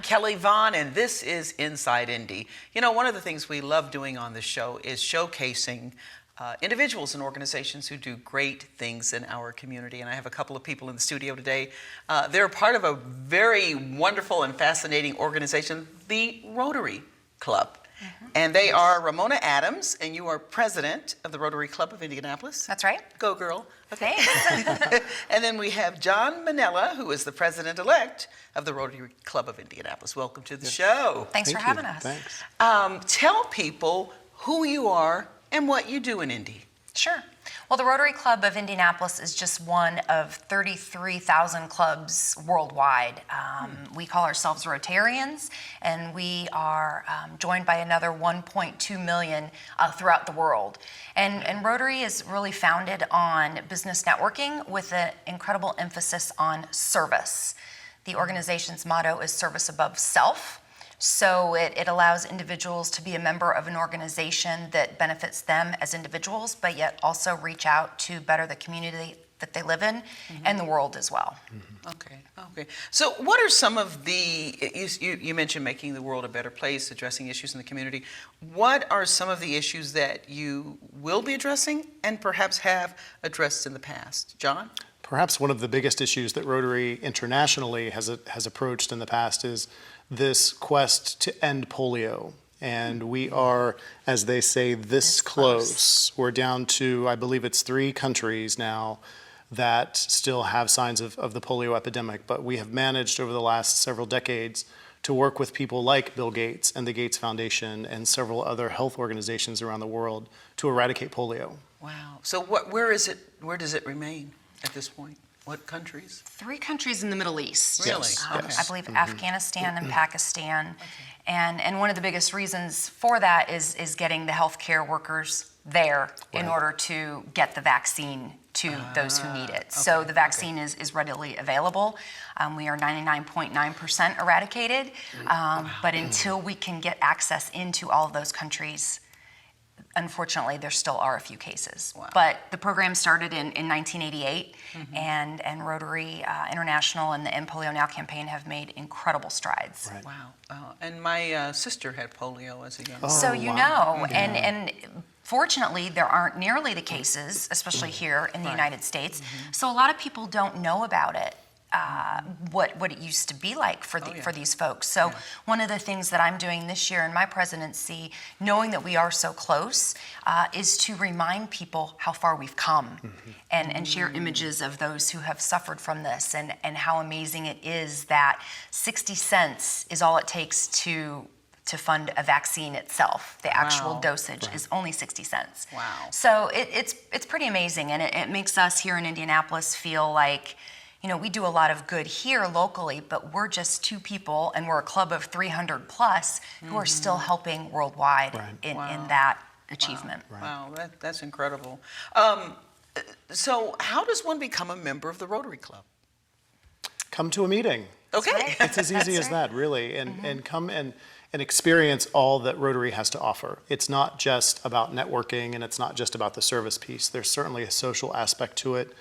Kelly Vaughn, and this is Inside Indy. You know, one of the things we love doing on this show is showcasing individuals and organizations who do great things in our community. And I have a couple of people in the studio today. They're part of a very wonderful and fascinating organization, the Rotary Club. And they are Ramona Adams, and you are president of the Rotary Club of Indianapolis. That's right. Go, girl. Okay. And then we have John Mainella, who is the president-elect of the Rotary Club of Indianapolis. Welcome to the show. Thanks for having us. Thanks. Tell people who you are and what you do in Indy. Sure. Well, the Rotary Club of Indianapolis is just one of 33,000 clubs worldwide. We call ourselves Rotarians, and we are joined by another 1.2 million throughout the world. And Rotary is really founded on business networking with an incredible emphasis on service. The organization's motto is service above self. So it allows individuals to be a member of an organization that benefits them as individuals, but yet also reach out to better the community that they live in and the world as well. Okay. So what are some of the, you mentioned making the world a better place, addressing issues in the community. What are some of the issues that you will be addressing and perhaps have addressed in the past? John? Perhaps one of the biggest issues that Rotary internationally has approached in the past is this quest to end polio. And we are, as they say, this close. We're down to, I believe it's 3 countries now that still have signs of the polio epidemic. But we have managed over the last several decades to work with people like Bill Gates and the Gates Foundation and several other health organizations around the world to eradicate polio. Wow. So where does it remain at this point? What countries? 3 countries in the Middle East. Really? Yes. Okay. I believe Afghanistan and Pakistan. And one of the biggest reasons for that is getting the healthcare workers there in order to get the vaccine to those who need it. So the vaccine is readily available. We are 99.9% eradicated. But until we can get access into all of those countries, unfortunately, there still are a few cases. Wow. But the program started in 1988, and Rotary International and the End Polio Now campaign have made incredible strides. Right. Wow. And my sister had polio as a young So you know, and fortunately, there aren't nearly the cases, especially here in the United States. So a lot of people don't know about it. What it used to be like for these folks. So one of the things that I'm doing this year in my presidency, knowing that we are so close, is to remind people how far we've come and share images of those who have suffered from this and how amazing it is that 60 cents is all it takes to fund a vaccine itself. The actual dosage is only 60 cents. Wow. So it's pretty amazing, and it makes us here in Indianapolis feel like, you know, we do a lot of good here locally, but we're just 2 people, and we're a club of 300 plus who are still helping worldwide in that achievement. Wow, that's incredible. So how does one become a member of the Rotary Club? Come to a meeting. Okay. It's as easy as that, really, and come and experience all that Rotary has to offer. It's not just about networking, and it's not just about the service piece. There's certainly a social aspect to it.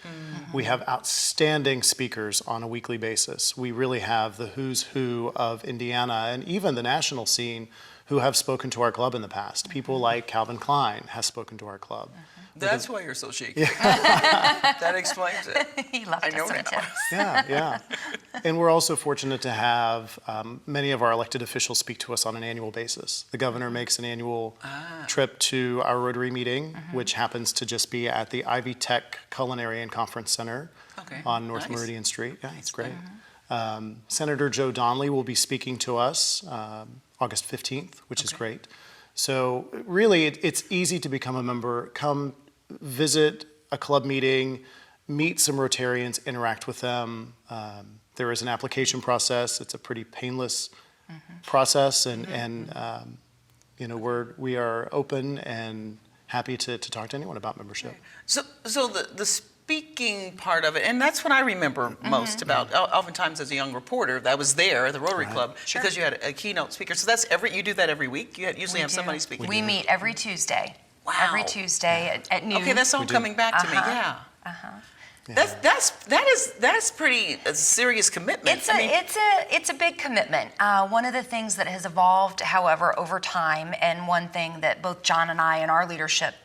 We have outstanding speakers on a weekly basis. We really have the who's who of Indiana and even the national scene who have spoken to our club in the past. People like Calvin Klein has spoken to our club. That's why you're so shaky. That explains it. He loved us some tips. Yeah. And we're also fortunate to have many of our elected officials speak to us on an annual basis. The governor makes an annual trip to our Rotary meeting, which happens to just be at the Ivy Tech Culinary and Conference Center on North Meridian Street. Yeah, it's great. Senator Joe Donnelly will be speaking to us August 15th, which is great. So really, it's easy to become a member. Come visit a club meeting, meet some Rotarians, interact with them. There is an application process. It's a pretty painless process, and you know, we are open and happy to talk to anyone about membership. So the speaking part of it, and that's what I remember most about. Oftentimes, as a young reporter, that was there at the Rotary Club because you had a keynote speaker. So that's you do that every week. You usually have somebody speaking. We meet every Tuesday. Wow. Every Tuesday at noon. Okay, that's all coming back to me. Yeah. That's pretty serious commitment. It's a big commitment. One of the things that has evolved, however, over time, and one thing that both John and I in our leadership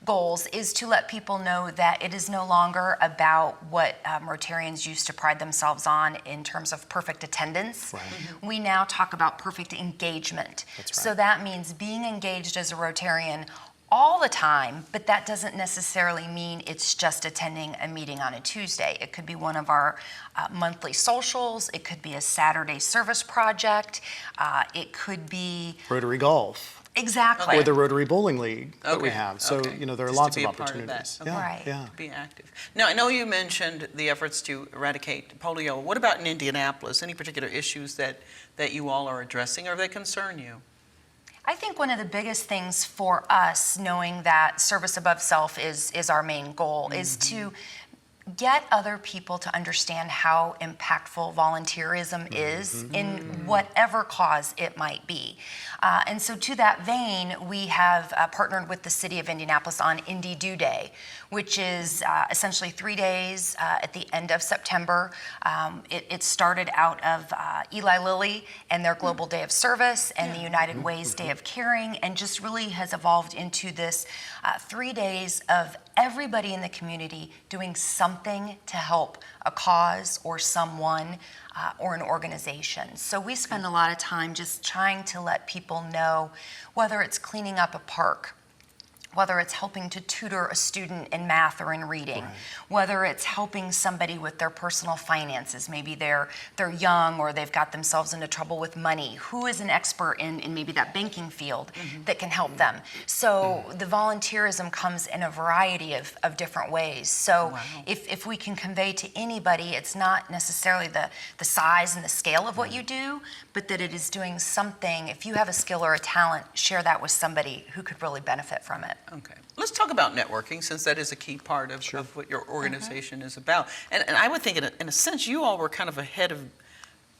goals is to let people know that it is no longer about what Rotarians used to pride themselves on in terms of perfect attendance. Right. We now talk about perfect engagement. That's right. So that means being engaged as a Rotarian all the time, but that doesn't necessarily mean it's just attending a meeting on a Tuesday. It could be one of our monthly socials. It could be a Saturday service project. It could be Rotary Golf. exactly. Or the Rotary Bowling League that we Okay, have. So, okay. there are Just to lots be of a part of that. opportunities. Okay. Yeah, Right. yeah. Be active. Now, I know you mentioned the efforts to eradicate polio. What about in Indianapolis? Any particular issues that you all are addressing or that concern you? I think one of the biggest things for us, knowing that service above self is our main goal, is to get other people to understand how impactful volunteerism is in whatever cause it might be. And so to that vein, we have partnered with the city of Indianapolis on Indy Do Day, which is essentially 3 days at the end of September. It started out of Eli Lilly and their Global Day of Service and the United Way's Day of Caring, and just really has evolved into this 3 days of everybody in the community doing something to help a cause or someone or an organization. So we spend a lot of time just trying to let people know, whether it's cleaning up a park, whether it's helping to tutor a student in math or in reading, whether it's helping somebody with their personal finances, maybe they're young or they've got themselves into trouble with money, who is an expert in maybe that banking field that can help them. So the volunteerism comes in a variety of different ways. So if we can convey to anybody, it's not necessarily the size and the scale of what you do, but that it is doing something. If you have a skill or a talent, share that with somebody who could really benefit from it. Okay. Let's talk about networking, since that is a key part of what your organization is about. And I would think, in a sense, you all were kind of ahead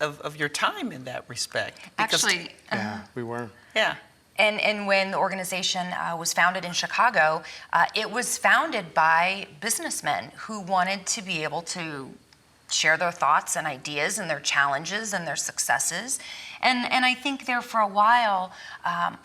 of your time in that respect. Because, Actually, Yeah, we were. yeah. And when the organization was founded in Chicago, it was founded by businessmen who wanted to be able to share their thoughts and ideas and their challenges and their successes. And I think there for a while,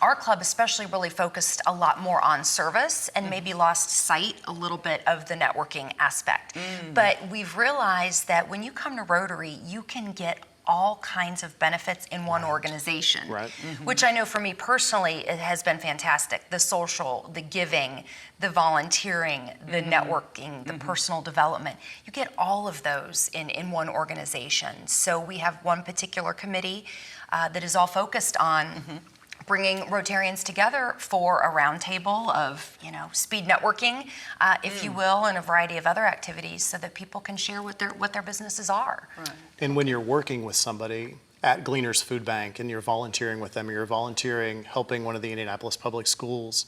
our club especially really focused a lot more on service and maybe lost sight a little bit of the networking aspect. But we've realized that when you come to Rotary, you can get all kinds of benefits in one organization, Right. which I know for me personally, it has been fantastic. The social, the giving, the volunteering, the networking, the personal development. You get all of those in one organization. So we have one particular committee that is all focused on bringing Rotarians together for a roundtable of, speed networking, if you will, and a variety of other activities so that people can share what their businesses are. Right. And when you're working with somebody at Gleaner's Food Bank and you're volunteering with them, or you're volunteering helping one of the Indianapolis public schools,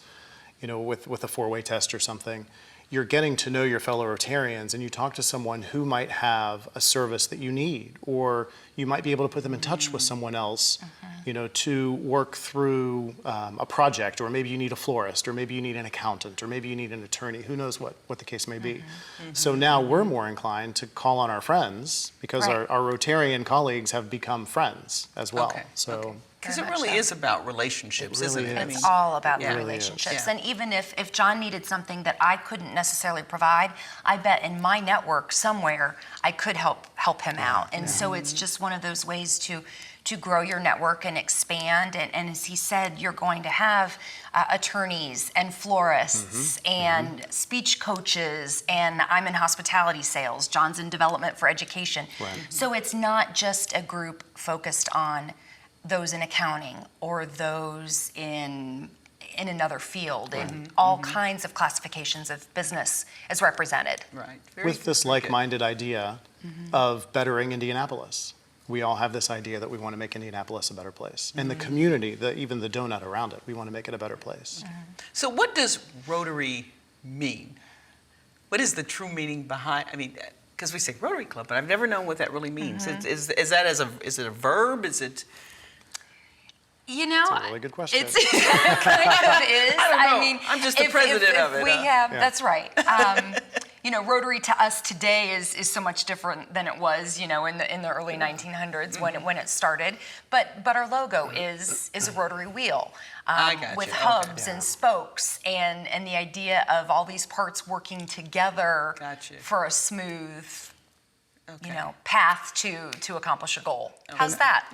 with a four-way test or something, you're getting to know your fellow Rotarians, and you talk to someone who might have a service that you need, or you might be able to put them in touch with someone else, to work through a project, or maybe you need a florist, or maybe you need an accountant, or maybe you need an attorney, who knows what the case may be. So now we're more inclined to call on our friends, because Right. our Rotarian colleagues have become friends as well. Okay, So. okay. Because Very it much really so. is about relationships, It isn't really it? is. It's all about Yeah. the It really is. relationships. Yeah. And even if John needed something that I couldn't necessarily provide, I bet in my network somewhere I could help him out. And so it's just one of those ways to grow your network and expand. And as he said, you're going to have attorneys and florists and speech coaches, and I'm in hospitality sales. John's in development for education. Right. So it's not just a group focused on those in accounting or those in another field, and all kinds of classifications of business is represented. Right. Very With this very good. like-minded idea of bettering Indianapolis. We all have this idea that we want to make Indianapolis a better place. And the community, even the donut around it, we want to make it a better place. So what does Rotary mean? What is the true meaning behind, because we say Rotary Club, but I've never known what that really means. Is that is it a verb? Is it? That's a really good question. It's kind of is. I don't know. I'm just the president of it. We have, that's right. Rotary to us today is so much different than it was, in the early 1900s when it started. But our logo is a rotary wheel with hubs and spokes, and the idea of all these parts working together for a smooth path to accomplish a goal. How's that?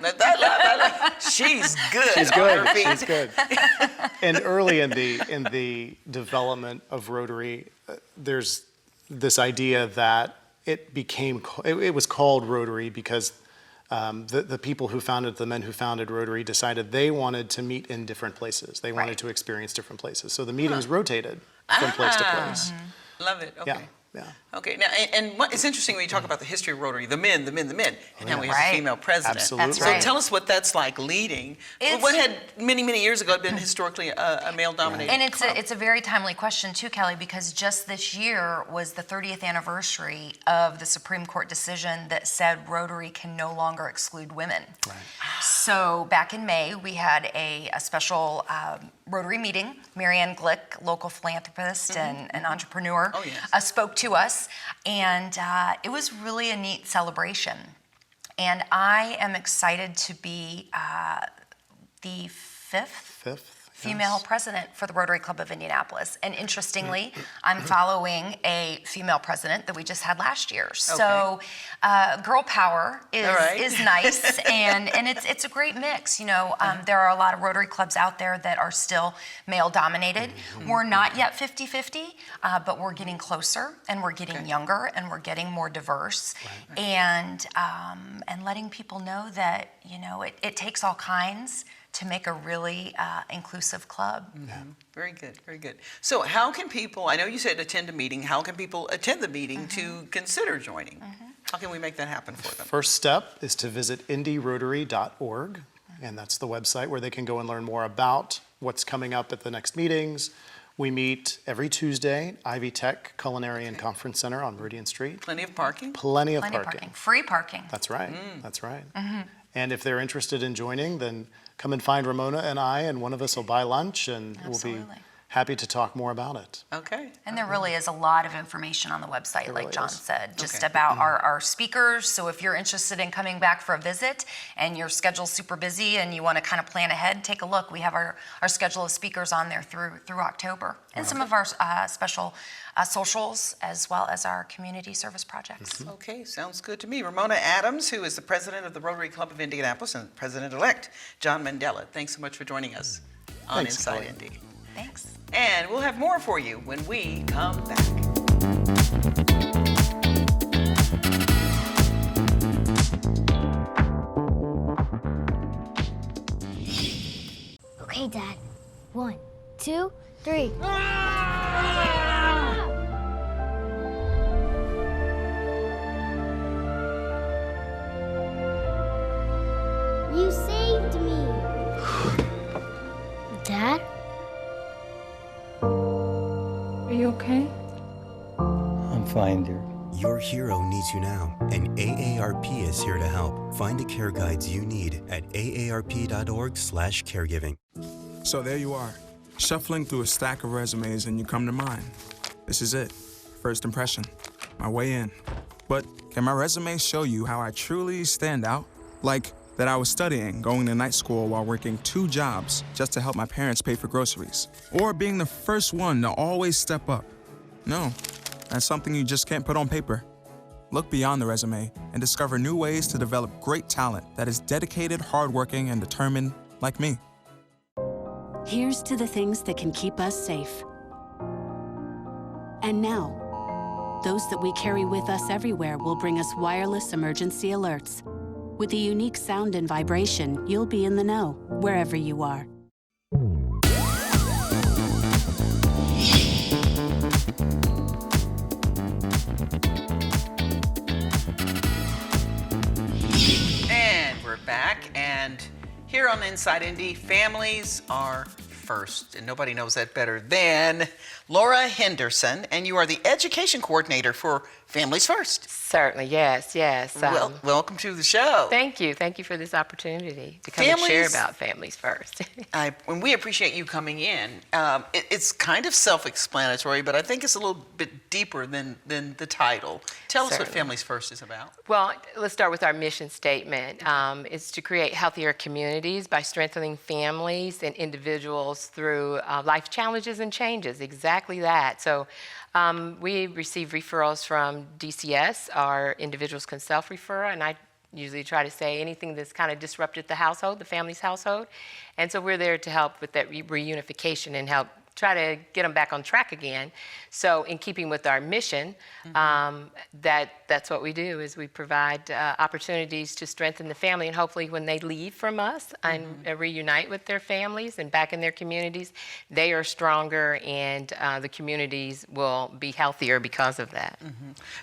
She's good. She's good. She's good. And early in the development of Rotary, there's this idea that it was called Rotary because the people who founded, the men who founded Rotary, decided they wanted to meet in different places. They wanted to experience different places. So the meetings rotated from place to place. Love it. Okay. Yeah. Okay. Now, and it's interesting when you talk about the history of Rotary, the men, and now we have a female president. Absolutely. That's right. So tell us what that's like leading. What had many years ago been historically a male-dominated And club. it's a very timely question too, Kelly, because just this year was the 30th anniversary of the Supreme Court decision that said Rotary can no longer exclude women. Right. So back in May, we had a special Rotary meeting. Marianne Glick, local philanthropist and an entrepreneur, spoke to us, and it was really a neat celebration. And I am excited to be the fifth female president for the Rotary Club of Indianapolis. And interestingly, I'm following a female president that we just had last year. So girl power is nice, and it's a great mix. There are a lot of Rotary clubs out there that are still male dominated. We're not yet 50-50, but we're getting closer, and we're getting younger, and we're getting more diverse, and letting people know that it takes all kinds to make a really inclusive club. Very good, very good. So how can people, I know you said attend a meeting, how can people attend the meeting to consider joining? How can we make that happen for them? First step is to visit indyrotary.org, and that's the website where they can go and learn more about what's coming up at the next meetings. We meet every Tuesday, Ivy Tech Culinary and Conference Center on Meridian Street. Plenty of parking? Plenty of parking. Free parking. That's right, that's right. And if they're interested in joining, then come and find Ramona and I, and one of us will buy lunch, and we'll be happy to talk more about it. Okay. And there really is a lot of information on the website, like John said, just Okay. about our speakers. So if you're interested in coming back for a visit and your schedule's super busy and you want to kind of plan ahead, take a look. We have our schedule of speakers on there through October, and some of our special socials, as well as our community service projects. Okay, sounds good to me. Ramona Adams, who is the president of the Rotary Club of Indianapolis, and President-elect John Mainella. Thanks so much for joining us on Thanks, Inside Kelly. Indy. Thanks. And we'll have more for you when we come back. Okay, Dad. 1, 2, 3. You saved me. Dad? Are you okay? I'm fine, dear. Your hero needs you now, and AARP is here to help. Find the care guides you need at aarp.org/caregiving. So there you are, shuffling through a stack of resumes, and you come to mine. This is it, first impression, my way in. But can my resume show you how I truly stand out? Like that I was studying, going to night school while working 2 jobs just to help my parents pay for groceries. Or being the first one to always step up. No, that's something you just can't put on paper. Look beyond the resume and discover new ways to develop great talent that is dedicated, hardworking, and determined like me. Here's to the things that can keep us safe. And now, those that we carry with us everywhere will bring us wireless emergency alerts. With the unique sound and vibration, you'll be in the know, wherever you are. And we're back, and here on Inside Indy, families are first, and nobody knows that better than Lora Henderson, and you are the education coordinator for Families First. Certainly, yes. Welcome to the show. Thank you for this opportunity to come and share about Families First. And we appreciate you coming in. It's kind of self-explanatory, but I think it's a little bit deeper than the title. Tell us what Families First is about. Well, let's start with our mission statement. It's to create healthier communities by strengthening families and individuals through life challenges and changes. Exactly that. So we receive referrals from DCS. Our individuals can self-refer, and I usually try to say anything that's kind of disrupted the household, the family's household. And so we're there to help with that reunification and help try to get them back on track again. So in keeping with our mission, that's what we do, is we provide opportunities to strengthen the family, and hopefully when they leave from us and reunite with their families and back in their communities, they are stronger, and the communities will be healthier because of that.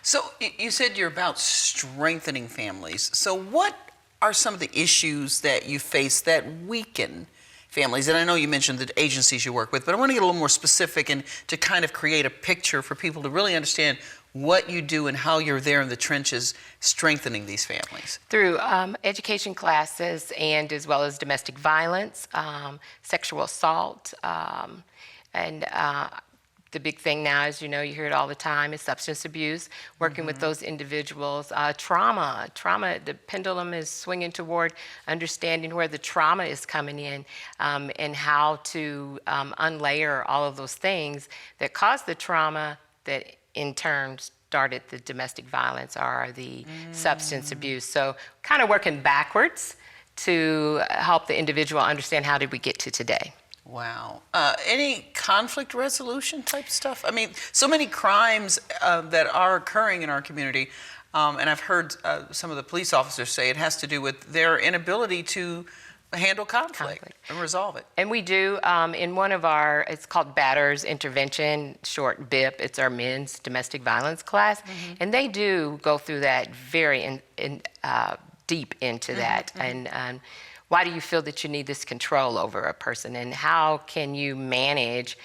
So you said you're about strengthening families. So what are some of the issues that you face that weaken families? And I know you mentioned the agencies you work with, but I want to get a little more specific and to kind of create a picture for people to really understand what you do and how you're there in the trenches strengthening these families. Through education classes, and as well as domestic violence, sexual assault, and the big thing now, as you know, you hear it all the time, is substance abuse, working with those individuals. Trauma, the pendulum is swinging toward understanding where the trauma is coming in, and how to unlayer all of those things that caused the trauma that in turn started the domestic violence or the substance abuse. So kind of working backwards to help the individual understand how did we get to today. Wow. Any conflict resolution type stuff? I mean, so many crimes that are occurring in our community, and I've heard some of the police officers say it has to do with their inability to handle conflict and resolve it. And we do, in one of our, it's called Batters Intervention, short BIP, it's our men's domestic violence class, and they do go through that very deep into that. And why do you feel that you need this control over a person, and how can you manage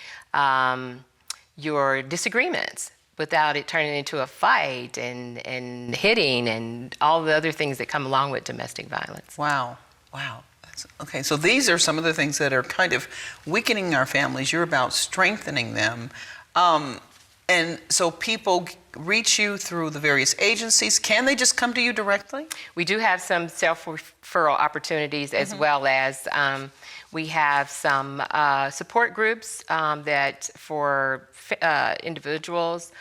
your disagreements without it turning into a fight and hitting and all the other things that come along with domestic violence? Wow. Okay, so these are some of the things that are kind of weakening our families. You're about strengthening them. And so people reach you through the various agencies. Can they just come to you directly? We do have some self-referral opportunities, as well as we have some support groups that for individuals,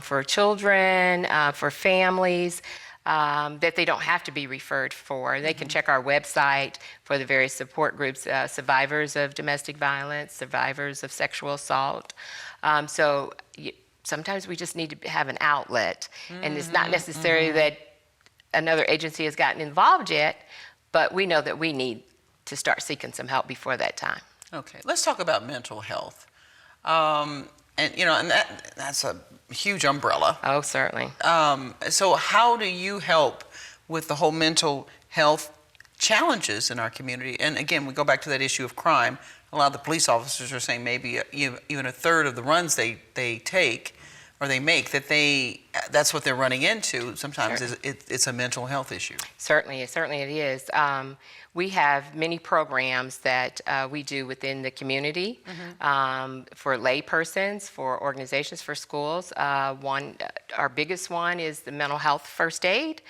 for children, for families, that they don't have to be referred for. They can check our website for the various support groups, survivors of domestic violence, survivors of sexual assault. So sometimes we just need to have an outlet, and it's not necessarily that another agency has gotten involved yet, but we know that we need to start seeking some help before that time. Okay, let's talk about mental health. And you know, and that's a huge umbrella. Oh, certainly. So how do you help with the whole mental health challenges in our community? And again, we go back to that issue of crime. A lot of the police officers are saying maybe even a third of the runs they take or they make, that's what they're running into. Sometimes it's a mental health issue. Certainly it is. We have many programs that we do within the community for lay persons, for organizations, for schools. Our biggest one is the mental health first aid.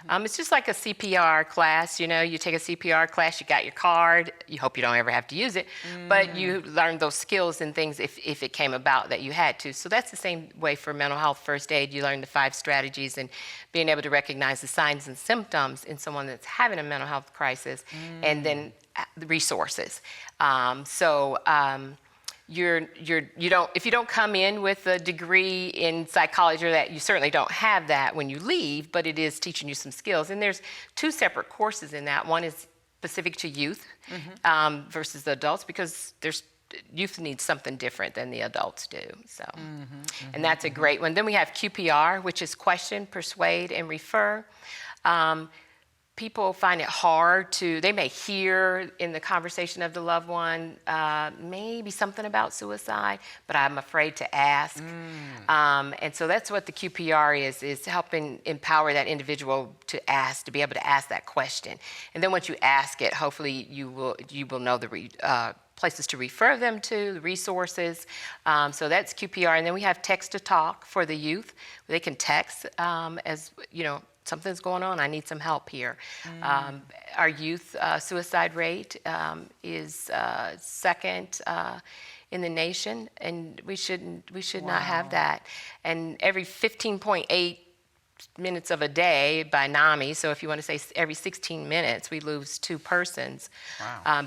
It's just like a CPR class. You know, you take a CPR class, you got your card, you hope you don't ever have to use it, but you learn those skills and things if it came about that you had to. So that's the same way for mental health first aid. You learn the 5 strategies and being able to recognize the signs and symptoms in someone that's having a mental health crisis, and then the resources. If you don't come in with a degree in psychology, or that, you certainly don't have that when you leave, but it is teaching you some skills. And there's 2 separate courses in that. One is specific to youth versus the adults, because youth needs something different than the adults do. So, and that's a great one. Then we have QPR, which is question, persuade, and refer. people find it hard they may hear in the conversation of the loved one, maybe something about suicide, but I'm afraid to ask. And so that's what the QPR is helping empower that individual to ask, to be able to ask that question. And then once you ask it, hopefully you will know the places to refer them to, the resources. So that's QPR. And then we have text to talk for the youth. They can text as, something's going on, I need some help here. Our youth suicide rate is second in the nation, and we should not have that. And every 15.8 minutes of a day by NAMI, so if you want to say every 16 minutes, we lose 2 persons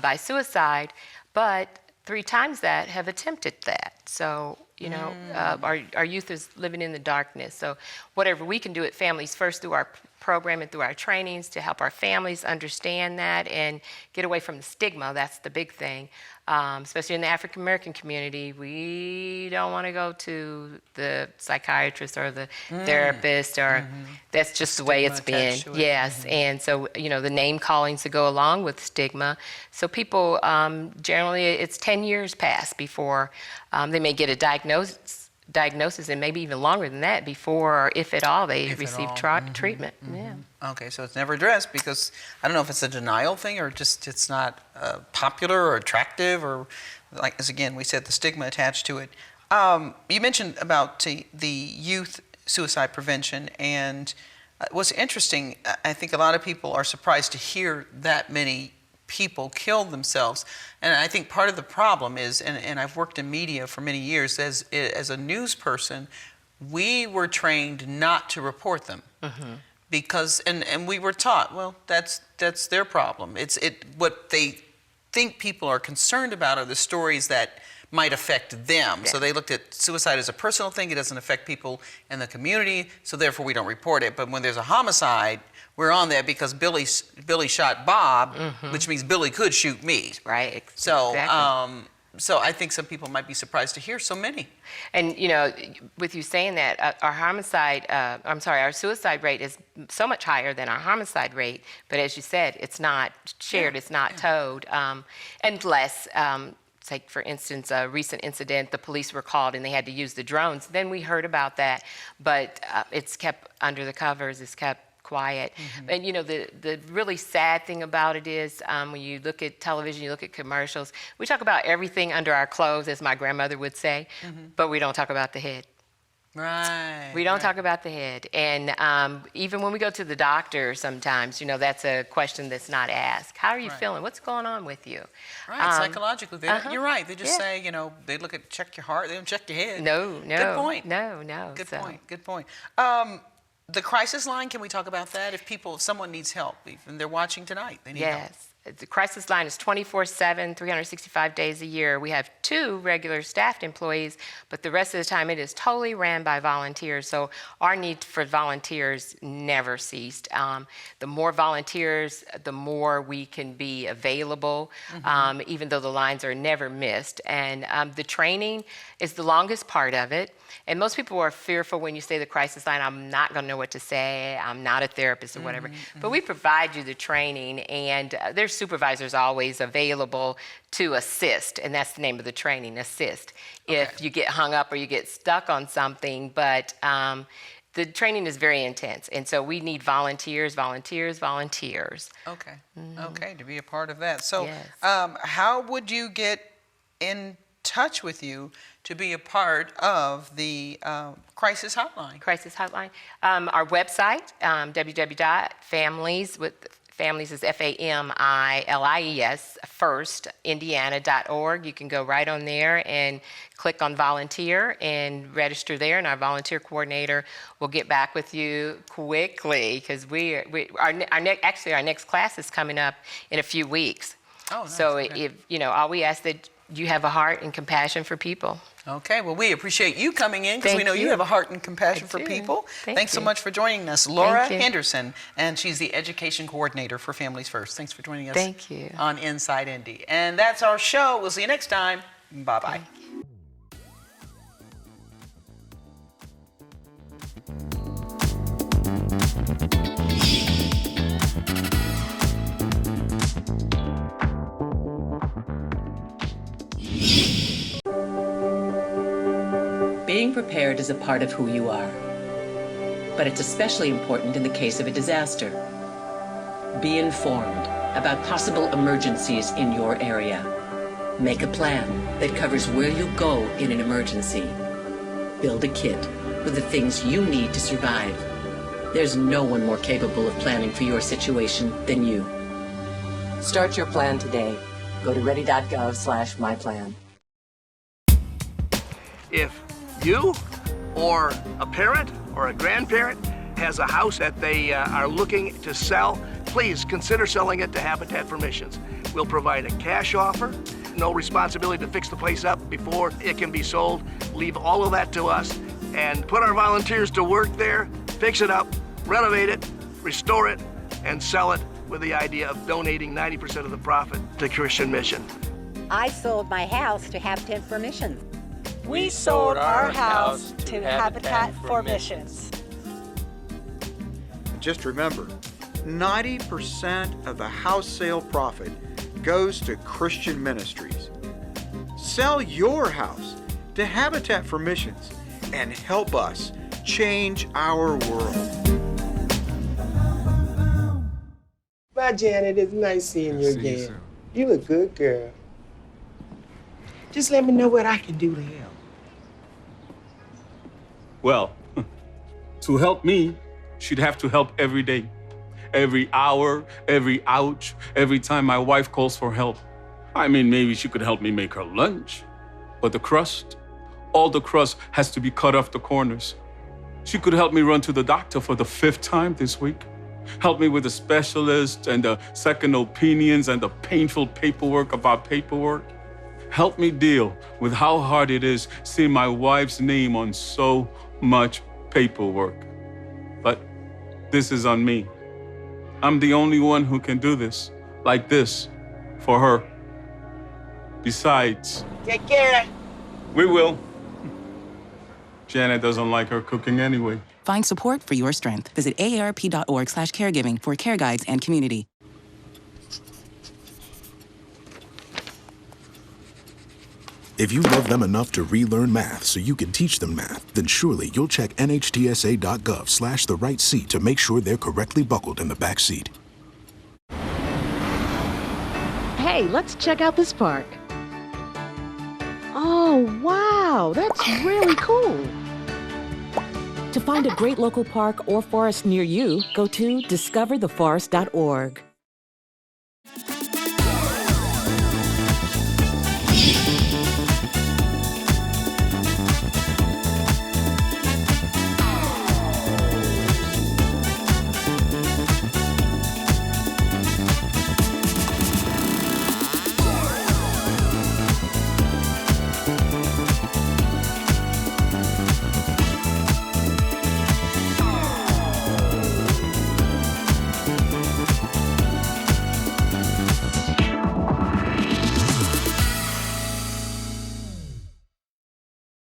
by suicide, but 3 times that have attempted that. So, our youth is living in the darkness. So whatever we can do at Families First through our program and through our trainings to help our families understand that and get away from the stigma, that's the big thing. Especially in the African American community, we don't want to go to the psychiatrist or the therapist, or that's just the way it's been. Yes, and so the name callings that go along with stigma. So people generally, it's 10 years pass before they may get a diagnosis, and maybe even longer than that before, or if at all, they receive treatment. Yeah. Okay, so it's never addressed because I don't know if it's a denial thing or just it's not popular or attractive, or as again we said, the stigma attached to it. You mentioned about the youth suicide prevention, and what's interesting, I think a lot of people are surprised to hear that many people kill themselves. And I think part of the problem is, and I've worked in media for many years, as a news person, we were trained not to report them. Because, and we were taught, well, that's their problem. What they think people are concerned about are the stories that might affect them. Yeah. So they looked at suicide as a personal thing. It doesn't affect people in the community, so therefore we don't report it. But when there's a homicide, we're on there because Billy shot Bob, which means Billy could shoot me. Right. So, exactly. So I think some people might be surprised to hear so many. And with you saying that, our suicide rate is so much higher than our homicide rate. But as you said, it's not shared, it's not towed, unless. Take, for instance, a recent incident, the police were called and they had to use the drones. Then we heard about that, but it's kept under the covers, it's kept quiet. And the really sad thing about it is when you look at television, you look at commercials, we talk about everything under our clothes, as my grandmother would say, but we don't talk about the head. Right. We don't talk about the head. And even when we go to the doctor sometimes, that's a question that's not asked. How are you feeling? What's going on with you? Right, psychologically. You're right. They just say, they look at, check your heart, they don't check your head. No. Good point. No. Good point. The crisis line, can we talk about that? If someone needs help, even they're watching tonight, they need help. Yes. The crisis line is 24/7, 365 days a year. We have 2 regular staffed employees, but the rest of the time it is totally ran by volunteers. So our need for volunteers never ceased. The more volunteers, the more we can be available, even though the lines are never missed. And the training is the longest part of it. And most people are fearful when you say the crisis line, I'm not going to know what to say, I'm not a therapist or whatever. But we provide you the training, and there's supervisors always available to assist, and that's the name of the training, assist, if you get hung up or you get stuck on something. But the training is very intense, and so we need volunteers. Okay, to be a part of that. So how would you get in touch with you to be a part of the crisis hotline? Our website, www.families, with families is FAMILIES, first, Indiana.org. You can go right on there and click on volunteer and register there, and our volunteer coordinator will get back with you quickly, because our next class is coming up in a few weeks. Oh, nice. So if all we ask that you have a heart and compassion for people. Okay, well, we appreciate you coming in because we know you have a heart and compassion for people. Thanks so much for joining us. Lora Henderson, and she's the education coordinator for Families First. Thanks for joining us on Inside Indy. And that's our show. We'll see you next time. Bye-bye. Being prepared is a part of who you are, but it's especially important in the case of a disaster. Be informed about possible emergencies in your area. Make a plan that covers where you'll go in an emergency. Build a kit with the things you need to survive. There's no one more capable of planning for your situation than you. Start your plan today. Go to ready.gov/myplan. If you or a parent or a grandparent has a house that they are looking to sell, please consider selling it to Habitat for Missions. We'll provide a cash offer, no responsibility to fix the place up before it can be sold. Leave all of that to us and put our volunteers to work there, fix it up, renovate it, restore it, and sell it with the idea of donating 90% of the profit to Christian Mission. I sold my house to Habitat for Missions. We sold our house to Habitat for Missions. Just remember, 90% of the house sale profit goes to Christian ministries. Sell your house to Habitat for Missions and help us change our world. Bye, Janet. It's nice seeing you again. You look good, girl. Just let me know what I can do to help. Well, to help me, she'd have to help every day. Every hour, every ouch, every time my wife calls for help. I mean, maybe she could help me make her lunch. But the crust, all the crust has to be cut off the corners. She could help me run to the doctor for the 5th time this week. Help me with the specialist and the second opinions and the painful paperwork about paperwork. Help me deal with how hard it is seeing my wife's name on so much paperwork. But this is on me. I'm the only one who can do this, like this, for her. Besides, take care. We will. Janet doesn't like her cooking anyway. Find support for your strength. Visit aarp.org/caregiving for care guides and community. If you love them enough to relearn math so you can teach them math, then surely you'll check nhtsa.gov/the-right-seat to make sure they're correctly buckled in the back seat. Hey, let's check out this park. Oh, wow, that's really cool. To find a great local park or forest near you, go to discovertheforest.org.